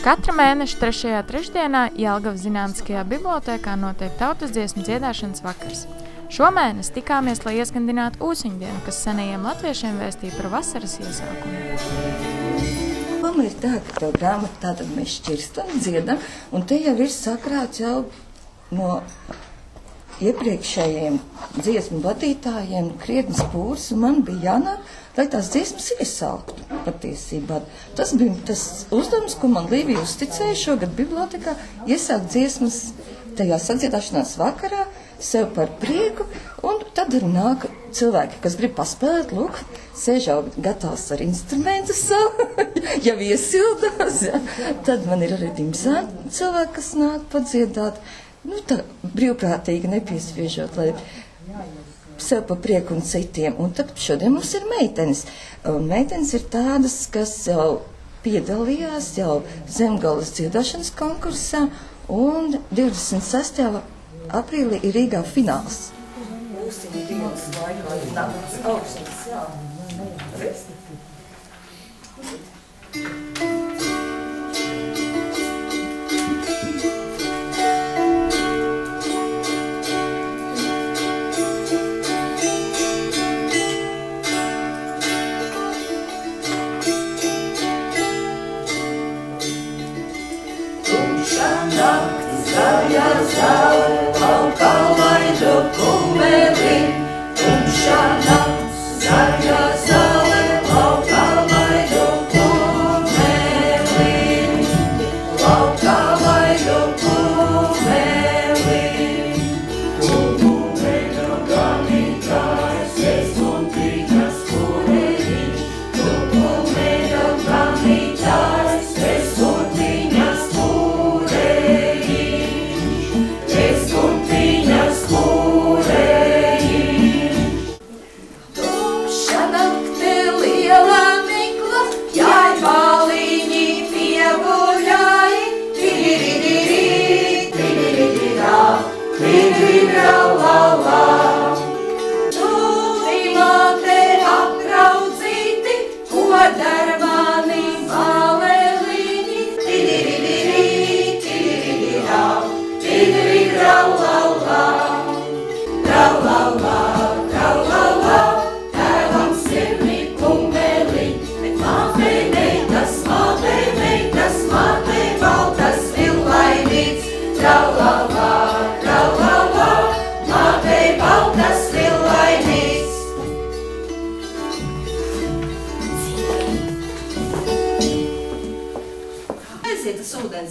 Katra mēneša 3. trešdienā Jelgavas Zinātniskajā bibliotēkā notiek tautas dziesmu dziedāšanas vakars. Šomēnes tikāmies, lai ieskandinātu Ūsuņdienu, kas senajiem latviešiem vēstīja par vasaras iesākumu. Man ir tā, ka to grāmatu tātad mēs šķirstam, dziedam, un te jau ir sakrāts jau no iepriekšējiem dziesmu vadītājiem krietnes pūrs, un man bija jānāk, lai tās dziesmas iesāktu patiesībā. Tas bija tas uzdevums, ko man Līvija uzticēja šogad bibliotekā, iesākt dziesmas tajā sadziedāšanās vakarā, sev par prieku, un tad arī nāk cilvēki, kas grib paspēlēt, lūk, sēž jau gatavs ar instrumentu savu, jau iesildās, ja. Tad man ir arī dimzēni cilvēki, kas nāk padziedāt, nu tā brīvprātīgi nepiesviežot, lai sev pa prieku un citiem. Un tad šodien mums ir meitenes. Un meitenes ir tādas, kas jau piedalījās jau Zemgales dziedāšanas konkursā, un 26. aprīlī ir Rīgā fināls. Ūsuņu dienas laikā ir nakts augstums, jā. Naktis zaļā zāle, laukā laidu kumeli. Tumšā naktis zaļā zāle, laukā laidu kumeli. Laukā laidu kumeli. Kumeli ganītājs, es un pīņas kureļiņš. Kumeli ganītājs, es un pīņas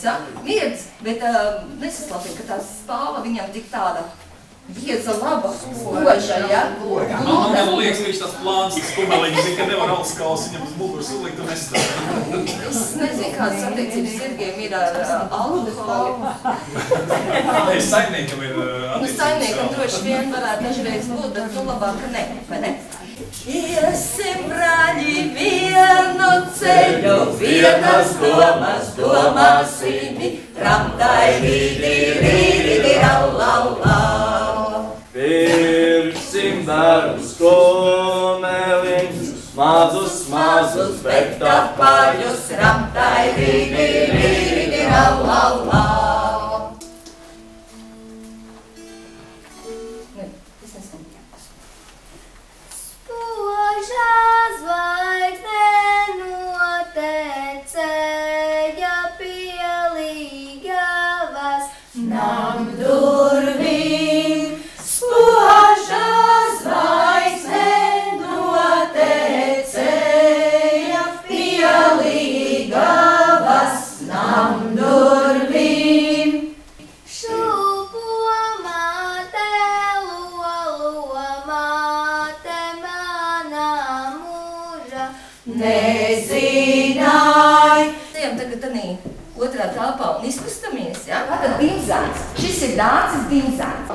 ja? Miedz, bet nesaslapina, ka tā spāva viņam tik tāda bieza, laba, spoža, ja? Man liekas, ka viņš tās plāns, tas kumeliņš, ka nevar alskals viņam uz muguru sulikt un nestāv. Es nezinu, kādas attiecības zirgiem ir ar alkoholu. Saimniekam ir attiecības. Saimniekam droši vien varētu dažreiz būt, bet nu labāk, ka ne, vai ne? Iesim, brāļi, vienu ceļu, vienas domas domāsim, ramtai rīdi, rīdi, rallallā. Pirksim bērnus kumeliņus, mazus, bet apājus, ramtai rīdi, rallallā. Nezināju. Ejam tagad tanī otrā telpā un izkustamies, ja? Tātad dimzāns. Šis ir dācis dimzāns.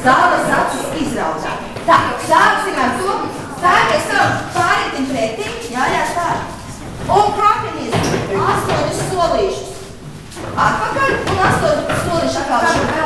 Savas acis izraugā. Tā, sāksim ar to. Esam pārietim pretim, jā, tā. Un kāpjamies 8 solīšus. Atpakaļ un 8 solīšu atkal šo